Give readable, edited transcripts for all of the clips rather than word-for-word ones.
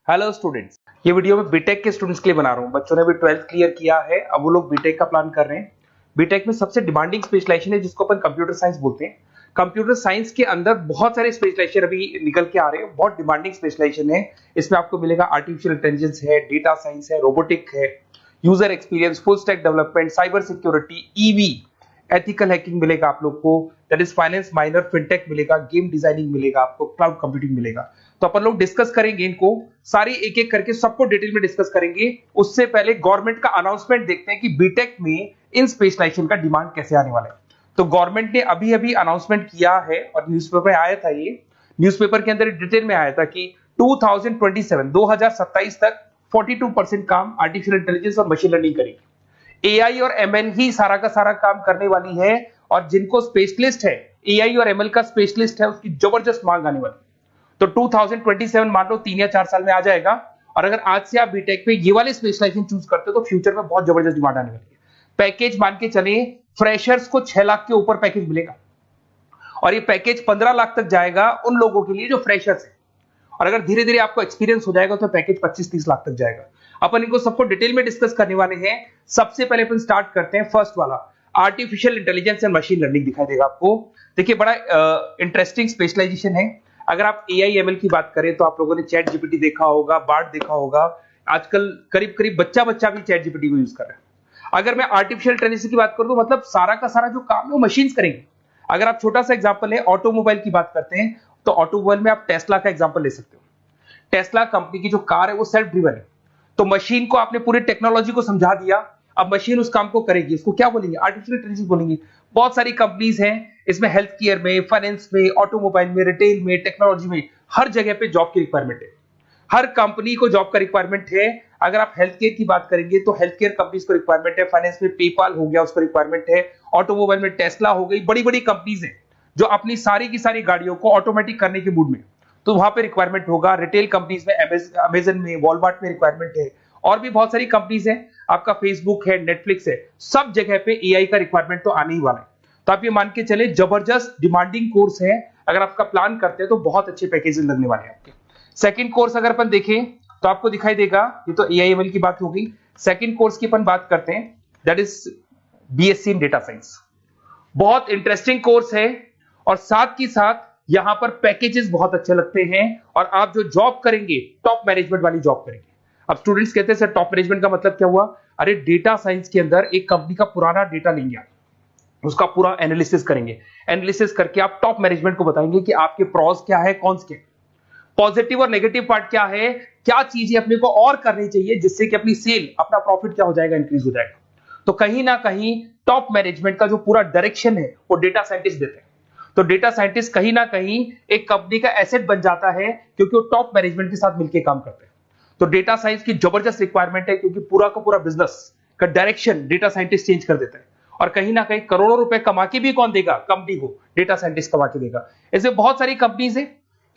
Hello students, ये video मैं BTech के स्टूडेंट्स के लिए बना रहा हूँ। बच्चों ने भी 12th क्लियर किया है, अब वो लोग बीटेक का प्लान कर रहे हैं। बीटेक में सबसे डिमांडिंग स्पेशलाइजेशन है जिसको अपन कंप्यूटर साइंस बोलते हैं। कंप्यूटर साइंस के अंदर बहुत सारे स्पेशलाइजेशन अभी निकल के आ रहे हैं, बहुत डिमांडिंग स्पेशलाइजेशन है। इसमें आपको मिलेगा आर्टिफिशियल इंटेलिजेंस है, डेटा साइंस है, रोबोटिक है, user experience, full stack development, cyber security, EV, ethical hacking मिलेगा आप लोग को, that is finance minor, fintech मिलेगा, गेम डिजाइनिंग मिलेगा आपको, क्लाउड कंप्यूटिंग मिलेगा। तो अपन लोग डिस्कस करेंगे इनको सारी एक एक करके, सबको डिटेल में डिस्कस करेंगे। उससे पहले गवर्नमेंट का अनाउंसमेंट देखते हैं कि बीटेक में इन स्पेशलाइजेशन का डिमांड कैसे आने वाला है। तो गवर्नमेंट ने अभी अभी अनाउंसमेंट किया है और न्यूज़पेपर में आया था, ये न्यूज़पेपर के अंदर डिटेल में आया था कि 2027 तक 42% काम आर्टिफिशियल इंटेलिजेंस और मशीन लर्निंग करेगी। एआई और एमएल ही सारा का सारा काम करने वाली है, और जिनको स्पेशलिस्ट है, एआई और एमएल का स्पेशलिस्ट है, उसकी जबरदस्त मांग आने वाली। तो 2027 मान लो 3 या 4 साल में आ जाएगा। और अगर आज से आप बीटेक पे ये वाले स्पेशलाइजेशन चूज करते हो तो फ्यूचर में बहुत जबरदस्त डिमांड आने वाली है। पैकेज मान के चले, फ्रेशर्स को 6 लाख के ऊपर पैकेज मिलेगा, और ये पैकेज 15 लाख तक जाएगा उन लोगों के लिए जो फ्रेशर्स है। और अगर धीरे धीरे आपको एक्सपीरियंस हो जाएगा तो पैकेज 25-30 लाख तक जाएगा। अपन इनको सबको डिटेल में डिस्कस करने वाले हैं। सबसे पहले अपन स्टार्ट करते हैं फर्स्ट वाला, artificial intelligence and machine learning दिखाई देगा आपको। देखिए, बड़ा इंटरेस्टिंग स्पेशलाइजेशन है। अगर आप एआई एमएल की बात करें तो आप लोगों ने चैट जीपीटी देखा होगा, बार्ड देखा होगा। आजकल करीब करीब बच्चा भी चैट जीपीटी को यूज कर रहा है। अगर मैं आर्टिफिशियल इंटेलिजेंस की बात करूं तो मतलब सारा का सारा जो काम है वो मशीन्स करेंगे। अगर आप छोटा सा एग्जांपल है, ऑटोमोबाइल की बात करते हैं तो ऑटोमोबाइल में आप टेस्ला का एग्जांपल ले सकते हो। टेस्ला कंपनी की जो कार है वो सेल्फ ड्रिवन है। तो मशीन को आपने पूरी टेक्नोलॉजी को समझा दिया, अब मशीन उस काम को करेगी। इसको क्या बोलेंगे? आर्टिफिशियल इंटेलिजेंस बोलेंगे। बहुत सारी कंपनीज हैं इसमें, हेल्थ केयर में, फाइनेंस में, ऑटोमोबाइल में, रिटेल में, टेक्नोलॉजी में, हर जगह पे जॉब की रिक्वायरमेंट है। हर कंपनी को जॉब का रिक्वायरमेंट है। अगर आप हेल्थ केयर की बात करेंगे तो हेल्थ केयर कंपनीज को रिक्वायरमेंट है, फाइनेंस में पेपाल हो गया उसको रिक्वायरमेंट है, ऑटोमोबाइल में टेस्ला हो गई, बड़ी बड़ी कंपनीज हैं जो अपनी सारी की सारी गाड़ियों को ऑटोमेटिक करने के मूड में, तो वहां पे रिक्वायरमेंट होगा। रिटेल कंपनीज में अमेजन में, वॉलमार्ट में रिक्वायरमेंट है, और भी बहुत सारी कंपनीज हैं, आपका फेसबुक है, नेटफ्लिक्स है, सब जगह पे एआई का रिक्वायरमेंट तो आने ही वाला है। तो आप ये मान के चले जबरदस्त डिमांडिंग कोर्स है। अगर आपका प्लान करते हैं तो बहुत अच्छे पैकेजेस लगने वाले हैं आपके। सेकंड कोर्स अगर अपन देखें तो आपको दिखाई देगा, ये तो एआई एमएल की बात हो गई। सेकंड कोर्स की अपन बात करते हैं, that is BSc in data science. बहुत इंटरेस्टिंग कोर्स है, और साथ ही साथ यहां पर पैकेजेस बहुत अच्छे लगते हैं, और आप जो जॉब करेंगे टॉप मैनेजमेंट वाली जॉब करेंगे। अब स्टूडेंट्स कहते हैं सर टॉप मैनेजमेंट का मतलब क्या हुआ? अरे डेटा साइंस के अंदर एक कंपनी का पुराना डेटा लेंगे आप, उसका पूरा एनालिसिस करेंगे, एनालिसिस करके आप टॉप मैनेजमेंट को बताएंगे कि आपके प्रॉस क्या है, कॉन्स क्या है, पॉजिटिव और नेगेटिव पार्ट क्या है, क्या चीजें अपने को और करनी चाहिए जिससे कि अपनी सेल, अपना प्रॉफिट क्या हो जाएगा, इंक्रीज हो जाएगा। तो कहीं ना कहीं टॉप मैनेजमेंट का जो पूरा डायरेक्शन है वो डेटा साइंटिस्ट देते हैं। तो डेटा साइंटिस्ट कहीं ना कहीं एक कंपनी का एसेट बन जाता है, क्योंकि वो टॉप मैनेजमेंट के साथ मिलकर काम करते हैं। तो डेटा साइंस की जबरदस्त रिक्वायरमेंट है, क्योंकि पूरा का पूरा बिजनेस का डायरेक्शन डेटा साइंटिस्ट चेंज कर देता है। और कहीं ना कहीं करोड़ों रुपए कमा के भी कौन देगा? कंपनी को डेटा साइंटिस्ट कमा के देगा। ऐसे बहुत सारी कंपनीज है,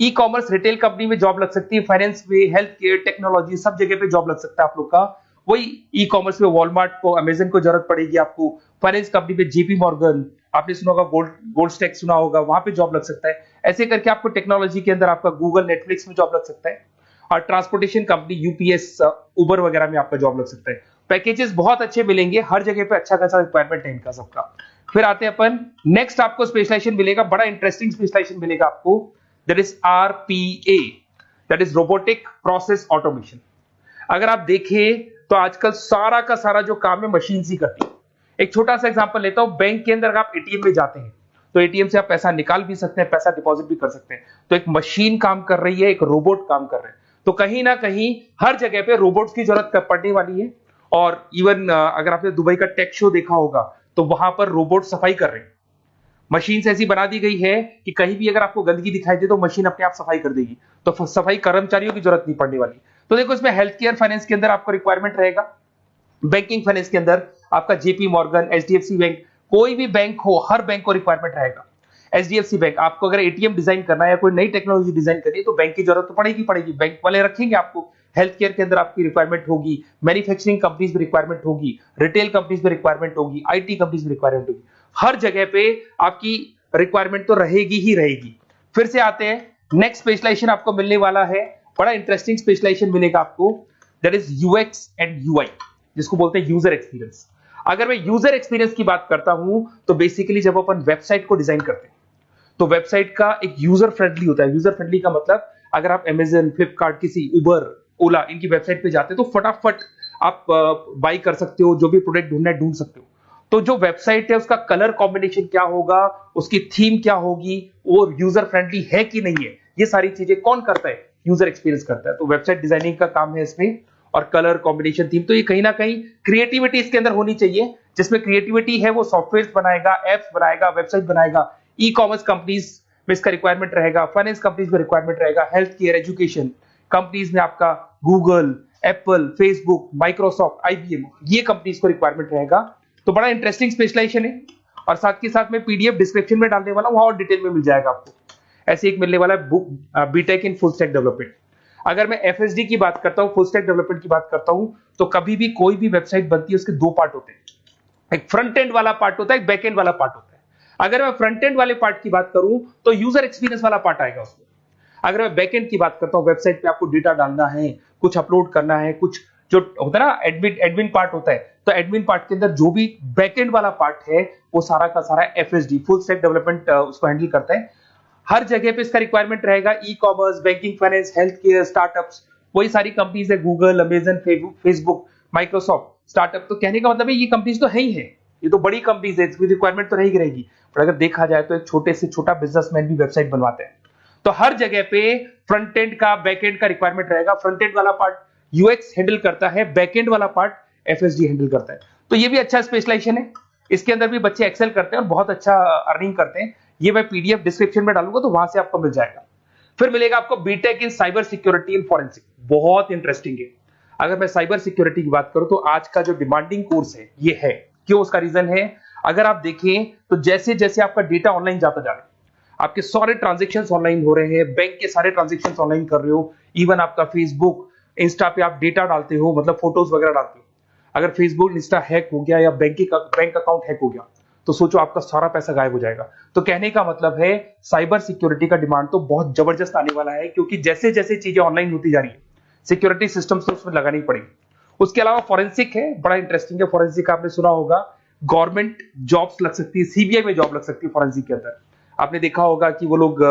ई कॉमर्स, रिटेल कंपनी में जॉब लग सकती है, फाइनेंस में, हेल्थ केयर, टेक्नोलॉजी, सब जगह पे जॉब लग सकता है आप लोग का। वही ई कॉमर्स में वॉलमार्ट को, अमेजन को जरूरत पड़ेगी आपको। फाइनेंस कंपनी में जेपी मॉर्गन, आपने सुना होगा, गोल्ड स्टैक सुना होगा, वहां पे जॉब लग सकता है। ऐसे करके आपको टेक्नोलॉजी के अंदर आपका गूगल, नेटफ्लिक्स में जॉब लग सकता है। और ट्रांसपोर्टेशन कंपनी यूपीएस, उबर वगैरह में आपका जॉब लग सकता है। पैकेजेस बहुत अच्छे मिलेंगे, हर जगह पे अच्छा खासा रिक्वायरमेंट है इनका सबका। फिर आते हैं अपन नेक्स्ट, आपको स्पेशलाइजेशन मिलेगा, बड़ा इंटरेस्टिंग स्पेशलाइजेशन मिलेगा आपको, that is RPA, that is robotic process automation. अगर आप देखें तो आजकल सारा का सारा जो काम है मशीन ही करती है। एक छोटा सा एग्जांपल लेता हूं, बैंक के अंदर अगर आप एटीएम में जाते हैं तो एटीएम से आप पैसा निकाल भी सकते हैं, पैसा डिपॉजिट भी कर सकते हैं। तो एक मशीन काम कर रही है, एक रोबोट काम कर रहे हैं। तो कहीं ना कहीं हर जगह पे रोबोट्स की जरूरत पड़ने वाली है। और इवन अगर आपने दुबई का टेक शो देखा होगा तो वहां पर रोबोट सफाई कर रहे हैं। मशीन ऐसी बना दी गई है कि कहीं भी अगर आपको गंदगी दिखाई दे तो मशीन अपने आप सफाई कर देगी, तो सफाई कर्मचारियों की जरूरत नहीं पड़ने वाली। तो देखो, इसमें हेल्थ केयर, फाइनेंस के अंदर आपको रिक्वायरमेंट रहेगा, बैंकिंग फाइनेंस के अंदर आपका जेपी मॉर्गन, एचडीएफसी बैंक, कोई भी बैंक हो, हर बैंक को रिक्वायरमेंट रहेगा। एचडीएफसी बैंक, आपको अगर एटीएम डिजाइन करना है या कोई नई टेक्नोलॉजी डिजाइन करनी है तो बैंक की जरूरत तो पड़ेगी, बैंक वाले रखेंगे आपको। हेल्थ केयर के अंदर आपकी रिक्वायरमेंट होगी, मैन्युफैक्चरिंग कंपनीज में रिक्वायरमेंट होगी, रिटेल कंपनीज में रिक्वायरमेंट होगी, आईटी कंपनीज में रिक्वायरमेंट होगी। हर जगह पे आपकी रिक्वायरमेंट तो रहेगी ही रहेगी। फिर से आते हैं, नेक्स्ट स्पेशलाइजेशन आपको मिलने वाला है बड़ा इंटरेस्टिंग स्पेशलाइजेशन मिलेगा आपको, that is UX and UI, जिसको बोलते हैं यूजर एक्सपीरियंस। अगर मैं यूजर एक्सपीरियंस की बात करता हूं तो बेसिकली जब अपन वेबसाइट को डिजाइन करते हैं तो वेबसाइट का एक यूजर फ्रेंडली होता है। यूजर फ्रेंडली का मतलब अगर आप अमेजन, फ्लिपकार्ट, किसी उबर, ओला इनकी वेबसाइट पे जाते हैं तो फटाफट आप बाई कर सकते हो, जो भी प्रोडक्ट ढूंढना है ढूंढ सकते हो। तो जो वेबसाइट है उसका कलर कॉम्बिनेशन क्या होगा, उसकी थीम क्या होगी, वो यूजर फ्रेंडली है कि नहीं है, ये सारी चीजें कौन करता है, यूजर एक्सपीरियंस करता है। तो वेबसाइट डिजाइनिंग का काम है इसमें, और कलर कॉम्बिनेशन, थीम, तो ये कहीं ना कहीं क्रिएटिविटी इसके अंदर होनी चाहिए। जिसमें क्रिएटिविटी है वो सॉफ्टवेयर बनाएगा, एप्स बनाएगा, वेबसाइट बनाएगा। ई कॉमर्स कंपनीज में इसका रिक्वायरमेंट रहेगा, फाइनेंस कंपनीज में रिक्वायरमेंट रहेगा, हेल्थ केयर, एजुकेशन कंपनीज में आपका Google, Apple, Facebook, Microsoft, IBM, ये कंपनीज को रिक्वायरमेंट रहेगा। तो बड़ा इंटरेस्टिंग स्पेशलाइजेशन है, और साथ के साथ में पीडीएफ डिस्क्रिप्शन में डालने वाला हूं, वहां और डिटेल में मिल जाएगा आपको। ऐसे एक मिलने वाला है book, BTech in full stack development. अगर मैं एफएसडी की बात करता हूं, फुल स्टैक डेवलपमेंट की बात करता हूं, तो कभी भी कोई भी वेबसाइट बनती है उसके दो पार्ट होते हैं, एक फ्रंट एंड वाला पार्ट होता है, एक बैक एंड वाला पार्ट होता है। अगर मैं फ्रंट एंड वाले पार्ट की बात करूं तो यूजर एक्सपीरियंस वाला पार्ट आएगा उसमें। अगर मैं बैक एंड की बात करता हूं, वेबसाइट पे आपको डेटा डालना है, कुछ अपलोड करना है, कुछ जो होता है ना एडमिन पार्ट होता है, तो एडमिन पार्ट के अंदर जो भी बैक एंड वाला पार्ट है वो सारा का सारा एफएसडी, फुल स्टैक डेवलपमेंट, उसको हैंडल करता है। हर जगह पे इसका रिक्वायरमेंट रहेगा। E commerce, banking, finance, health care, startups, वही सारी कंपनीज है, Google, Amazon, Facebook, Microsoft, startup. तो कहने का मतलब है ये कंपनीज तो है ही है, ये तो बड़ी कंपनीज है, इसकी रिक्वायरमेंट तो रहेगी रहेगी। पर अगर देखा जाए तो एक छोटे से छोटा बिजनेसमैन भी वेबसाइट बनवाते हैं। तो हर जगह पे फ्रंट एंड का, बैक एंड का रिक्वायरमेंट रहेगा। फ्रंट एंड वाला पार्ट यूएक्स हैंडल करता है, बैक एंड वाला पार्ट एफएसडी हैंडल करता है। तो ये भी अच्छा स्पेशलाइजेशन है, इसके अंदर भी बच्चे एक्सेल करते हैं और बहुत अच्छा अर्निंग करते हैं। ये मैं पीडीएफ डिस्क्रिप्शन में डालूंगा तो वहां से आपको मिल जाएगा। फिर मिलेगा आपको BTech in cyber security and forensic, बहुत इंटरेस्टिंग है। अगर मैं साइबर सिक्योरिटी की बात करूं तो आज का जो डिमांडिंग कोर्स है ये है। क्यों? उसका रीजन है, अगर आप देखें तो जैसे जैसे आपका डेटा ऑनलाइन जाता जा रहा है, आपके सारे ट्रांजेक्शंस ऑनलाइन हो रहे हैं, बैंक के सारे ट्रांजेक्शंस ऑनलाइन कर रहे हो, इवन आपका फेसबुक, इंस्टा पे आप डेटा डालते हो, मतलब फोटोज वगैरह डालते हो। अगर फेसबुक, इंस्टा हैक हो गया या बैंक अकाउंट हैक हो गया तो सोचो आपका सारा पैसा गायब हो जाएगा। तो कहने का मतलब है साइबर सिक्योरिटी का डिमांड तो बहुत जबरदस्त आने वाला है, क्योंकि जैसे जैसे चीजें ऑनलाइन होती जा रही है सिक्योरिटी सिस्टम्स तो उसमें लगानी पड़ेगी। उसके अलावा फॉरेंसिक है, बड़ा इंटरेस्टिंग है। फॉरेंसिक आपने सुना होगा, गवर्नमेंट जॉब्स लग सकती है, सीबीआई में जॉब लग सकती है फॉरेंसिक के अंदर। आपने देखा होगा कि वो लोग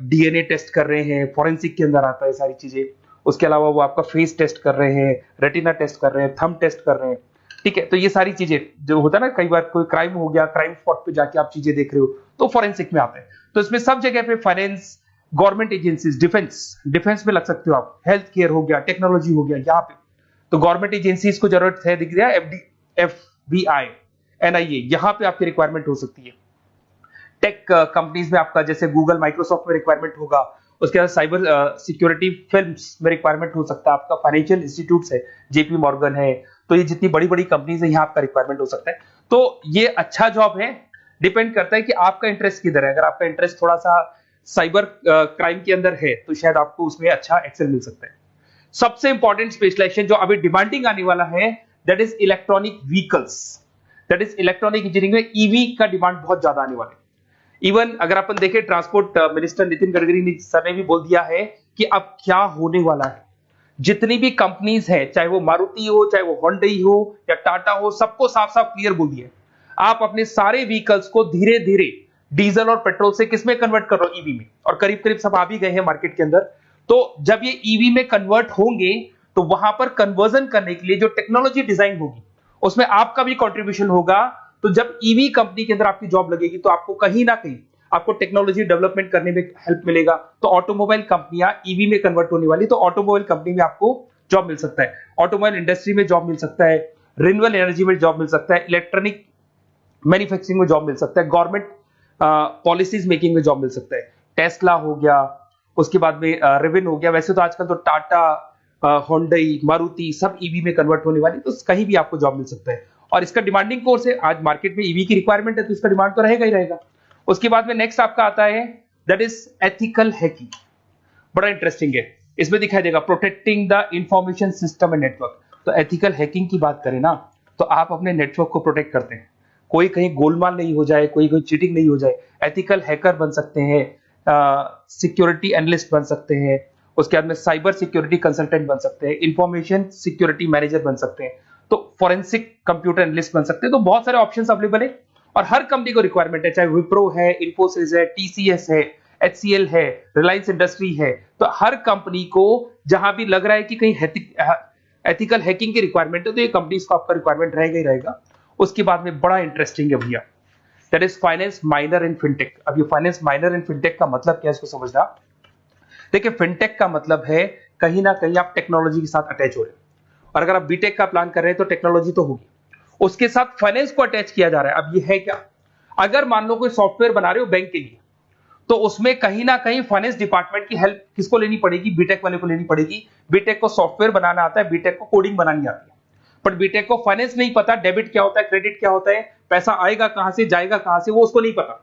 डीएनए टेस्ट कर रहे हैं, फॉरेंसिक के अंदर आता है सारी चीजें। उसके अलावा वो आपका फेस टेस्ट कर रहे हैं, रेटिना टेस्ट कर रहे हैं, थंब टेस्ट कर रहे हैं, ठीक है। तो ये सारी चीजें जो होता है ना, कई बार कोई क्राइम हो गया, क्राइम स्पॉट पे जाके आप चीजें देख रहे हो तो फॉरेंसिक में आते हैं। तो इसमें सब जगह पे फाइनेंस, गवर्नमेंट एजेंसीज, डिफेंस में लग सकते हो आप, हेल्थ केयर हो गया, टेक्नोलॉजी हो गया, यहाँ पे तो गवर्नमेंट एजेंसीज को जरूरत है, दिख रहा है, एफबीआई, एनआईए, यहाँ पे आपकी रिक्वायरमेंट हो सकती है। टेक कंपनीज में आपका जैसे गूगल, माइक्रोसॉफ्ट में रिक्वायरमेंट होगा। उसके बाद साइबर सिक्योरिटी फिल्म्स में रिक्वायरमेंट हो सकता है आपका, फाइनेंशियल इंस्टीट्यूट्स है, जेपी मॉर्गन है, तो ये जितनी बड़ी बड़ी कंपनीज है यहाँ आपका रिक्वायरमेंट हो सकता है। तो ये अच्छा जॉब है, डिपेंड करता है कि आपका इंटरेस्ट किधर है। अगर आपका इंटरेस्ट थोड़ा सा साइबर क्राइम के अंदर है तो शायद आपको उसमें अच्छा एक्सेल मिल सकता है। सबसे इंपॉर्टेंट स्पेशलाइजेशन जो अभी डिमांडिंग आने वाला है, that is electronic vehicles, that is electronic engineering में ईवी का डिमांड बहुत ज्यादा आने वाला है। इवन अगर अपन देखें, transport minister Nitin Gadkari sir ने भी बोल दिया है कि अब क्या होने वाला है, जितनी भी कंपनीज है, चाहे वो मारुति हो, चाहे वो होंडई हो या टाटा हो, सबको साफ साफ क्लियर बोल दिया, आप अपने सारे व्हीकल्स को धीरे धीरे डीजल और पेट्रोल से किसमें कन्वर्ट कर रहे हो, ईवी में। और करीब करीब सब आ भी गए हैं मार्केट के अंदर। तो जब ये ईवी में कन्वर्ट होंगे तो वहां पर कन्वर्जन करने के लिए जो टेक्नोलॉजी डिजाइन होगी उसमें आपका भी कंट्रीब्यूशन होगा। तो जब ईवी कंपनी के अंदर आपकी जॉब लगेगी तो आपको कहीं ना कहीं आपको टेक्नोलॉजी डेवलपमेंट करने में हेल्प मिलेगा। तो ऑटोमोबाइल कंपनियां ईवी में कन्वर्ट होने वाली, तो ऑटोमोबाइल कंपनी में आपको जॉब मिल सकता है, ऑटोमोबाइल इंडस्ट्री में जॉब मिल सकता है, रिन्यूएबल एनर्जी में जॉब मिल सकता है, इलेक्ट्रॉनिक मैन्युफैक्चरिंग में जॉब मिल सकता है, गवर्नमेंट पॉलिसीज मेकिंग में जॉब मिल सकता है। टेस्ला हो गया, उसके बाद में रिविन हो गया। वैसे तो आजकल तो टाटा, होंडई, मारुति सब ईवी में कन्वर्ट होने वाली, तो कहीं भी आपको जॉब मिल सकता है। और इसका डिमांडिंग कोर्स है, आज मार्केट में ईवी की रिक्वायरमेंट है तो इसका डिमांड तो रहेगा ही रहेगा। उसके बाद में नेक्स्ट आपका आता है, दैट इज एथिकल हैकिंग, बड़ा इंटरेस्टिंग है। इसमें दिखाई देगा protecting the information system and network. तो एथिकल हैकिंग की बात करें ना, तो आप अपने नेटवर्क को प्रोटेक्ट करते हैं, कोई कहीं गोलमाल नहीं हो जाए, कोई चीटिंग नहीं हो जाए। एथिकल हैकर बन सकते हैं, सिक्योरिटी एनालिस्ट बन सकते हैं, उसके बाद में साइबर सिक्योरिटी कंसल्टेंट बन सकते हैं, इंफॉर्मेशन सिक्योरिटी मैनेजर बन सकते हैं, तो फोरेंसिक कंप्यूटर एनालिस्ट बन सकते हैं। तो बहुत सारे ऑप्शंस अवेलेबल है और हर कंपनी को रिक्वायरमेंट है, चाहे विप्रो है, इन्फोसिस है, टीसीएस है, एचसीएल है, रिलायंस इंडस्ट्री है। तो हर कंपनी को जहां भी लग रहा है कि कहीं एथिकल हैकिंग की रिक्वायरमेंट है तो ये कंपनीज को आपका रिक्वायरमेंट रहेगा ही रहेगा। उसके बाद में बड़ा इंटरेस्टिंग है भैया, that is finance minor in fintech. अब ये फाइनेंस माइनर इन फिनटेक का मतलब क्या है इसको समझना। देखिए फिनटेक का मतलब है कहीं ना कहीं आप टेक्नोलॉजी के साथ अटैच हो रहे हैं, और अगर आप बीटेक का प्लान कर रहे हैं तो टेक्नोलॉजी तो होगी, उसके साथ फाइनेंस को अटैच किया जा रहा है। अब ये है क्या, अगर मान लो कोई सॉफ्टवेयर बना रहे हो बैंक के लिए, तो उसमें कहीं ना कहीं फाइनेंस डिपार्टमेंट की हेल्प किसको लेनी पड़ेगी, बीटेक वाले को लेनी पड़ेगी। बीटेक को सॉफ्टवेयर बनाना आता है, बीटेक को कोडिंग बनानी आती है, बट बीटेक को फाइनेंस नहीं पता, डेबिट क्या होता है, क्रेडिट क्या होता है, पैसा आएगा कहां से जाएगा कहां से, वो उसको नहीं पता।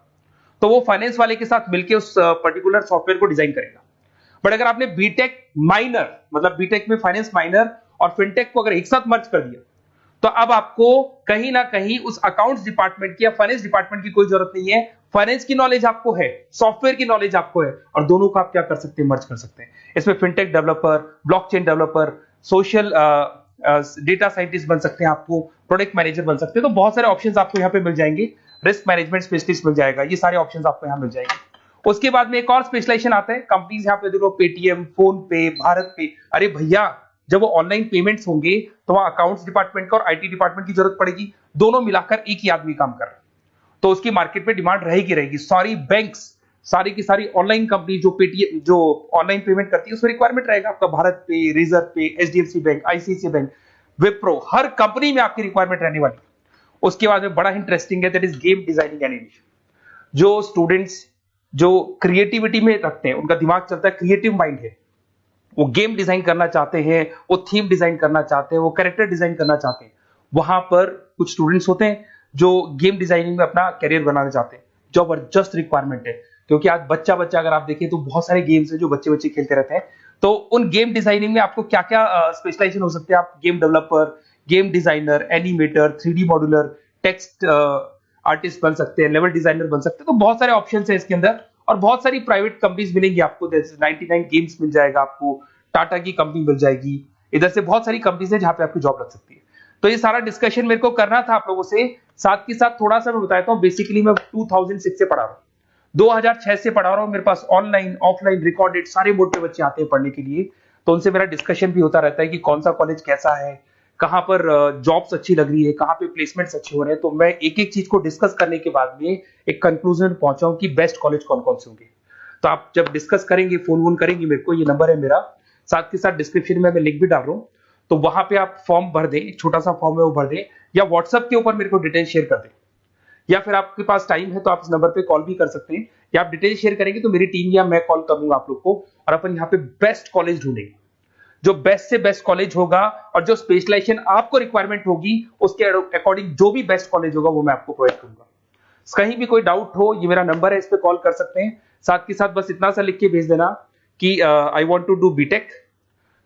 तो वो फाइनेंस वाले के साथ मिलकर उस पर्टिकुलर सॉफ्टवेयर को डिजाइन करेगा। बट अगर आपने बीटेक माइनर, मतलब बीटेक में फाइनेंस माइनर और फिनटेक को अगर एक साथ मर्ज कर दिया, तो अब आपको कहीं ना कहीं उस अकाउंट्स डिपार्टमेंट की या फाइनेंस डिपार्टमेंट की कोई जरूरत नहीं है। फाइनेंस की नॉलेज आपको है, सॉफ्टवेयर की नॉलेज आपको है, और दोनों को आप क्या कर सकते हैं, मर्ज कर सकते हैं। इसमें fintech developer, blockchain developer, social data scientist बन सकते हैं, आपको प्रोडक्ट मैनेजर बन सकते हैं। तो बहुत सारे ऑप्शंस आपको यहाँ पे मिल जाएंगे, रिस्क मैनेजमेंट स्पेशलिस्ट मिल जाएगा, ये सारे ऑप्शंस आपको यहाँ मिल जाएंगे। उसके बाद में एक और स्पेशलाइजेशन आता है, कंपनीज यहाँ पे देखो पेटीएम, फोन पे, भारत पे। अरे भैया जब वो ऑनलाइन पेमेंट्स होंगे तो वहां अकाउंट्स डिपार्टमेंट का और आईटी डिपार्टमेंट की जरूरत पड़ेगी, दोनों मिलाकर एक ही आदमी काम कर रहा है, तो उसकी मार्केट में डिमांड रहेगी रहेगी। सारी बैंक्स, सारी की सारी ऑनलाइन कंपनी जो पेटीएम, जो ऑनलाइन पेमेंट करती है, उसमें रिक्वायरमेंट रहेगा आपका भारत पे, Razorpay, HDFC bank, ICICI bank, Wipro, हर कंपनी में आपकी रिक्वायरमेंट रहने वाली है। उसके बाद में बड़ा इंटरेस्टिंग है, that is game designing animation. जो स्टूडेंट्स जो क्रिएटिविटी में रखते हैं, उनका दिमाग चलता है, क्रिएटिव माइंड है, वो गेम डिजाइन करना चाहते हैं, वो थीम डिजाइन करना चाहते हैं, वो कैरेक्टर डिजाइन करना चाहते हैं, वहां पर कुछ स्टूडेंट्स होते हैं जो गेम डिजाइनिंग में अपना करियर बनाना चाहते हैं। जबरदस्त रिक्वायरमेंट है, क्योंकि आज बच्चा अगर आप देखें तो बहुत सारे गेम्स हैं जो बच्चे खेलते रहते हैं। तो उन गेम डिजाइनिंग में आपको क्या क्या स्पेशलाइजेशन हो सकते हैं, आप game developer, game designer, animator, 3D modular, text artist बन सकते हैं, लेवल डिजाइनर बन सकते हैं। तो बहुत सारे ऑप्शन है इसके अंदर, और बहुत सारी प्राइवेट कंपनीज मिलेंगी आपको, जैसे 99 गेम्स मिल जाएगा आपको, टाटा की कंपनी मिल जाएगी, इधर से बहुत सारी कंपनीज है जहां पे आपकी जॉब लग सकती है। तो ये सारा डिस्कशन मेरे को करना था आप लोगों से, साथ के साथ थोड़ा सा मैं बताता हूँ। बेसिकली मैं 2006 से पढ़ा रहा हूँ, 2006 से पढ़ा रहा हूँ। मेरे पास ऑनलाइन, ऑफलाइन, रिकॉर्डेड सारे मोड पे बच्चे आते हैं पढ़ने के लिए, तो उनसे मेरा डिस्कशन भी होता रहता है कि कौन सा कॉलेज कैसा है, कहां पर जॉब्स अच्छी लग रही है, कहां पे प्लेसमेंट्स अच्छे हो रहे हैं। तो मैं एक एक चीज को डिस्कस करने के बाद में एक कंक्लूजन पहुंचा हूं कि बेस्ट कॉलेज कौन कौन से होंगे। तो आप जब डिस्कस करेंगे, फोन वोन करेंगे मेरे को, ये नंबर है मेरा, साथ के साथ डिस्क्रिप्शन में मैं लिंक भी डाल रहा हूँ, तो वहां पे आप फॉर्म भर दें, एक छोटा सा फॉर्म है वो भर दें, या व्हाट्सएप के ऊपर मेरे को डिटेल शेयर कर दें, या फिर आपके पास टाइम है तो आप इस नंबर पे कॉल भी कर सकते हैं, या आप डिटेल शेयर करेंगे तो मेरी टीम या मैं कॉल करूंगा आप लोग को, और अपन यहाँ पे बेस्ट कॉलेज ढूंढेंगे। जो बेस्ट से बेस्ट कॉलेज होगा और जो स्पेशलाइजेशन आपको रिक्वायरमेंट होगी उसके अकॉर्डिंग जो भी बेस्ट कॉलेज होगा वो मैं आपको प्रोवाइड करूंगा। कहीं भी कोई डाउट हो, ये मेरा नंबर है, इस पे कॉल कर सकते हैं। साथ के साथ बस इतना सा लिख के भेज देना कि I want to do BTech,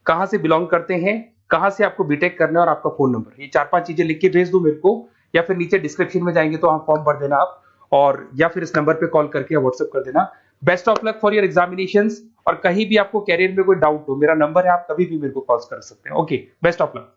कहां से बिलोंग करते हैं, कहां से आपको बीटेक करना है, और आपका फोन नंबर, ये 4-5 चीजें लिख के भेज दो मेरे को, या फिर नीचे डिस्क्रिप्शन में जाएंगे तो आप फॉर्म भर देना आप, और या फिर इस नंबर पे कॉल करके या व्हाट्सएप कर देना। Best of luck for your examinations, और कहीं भी आपको कैरियर में कोई डाउट हो, मेरा नंबर है, आप कभी भी मेरे को कॉल कर सकते हैं। Okay, best of luck.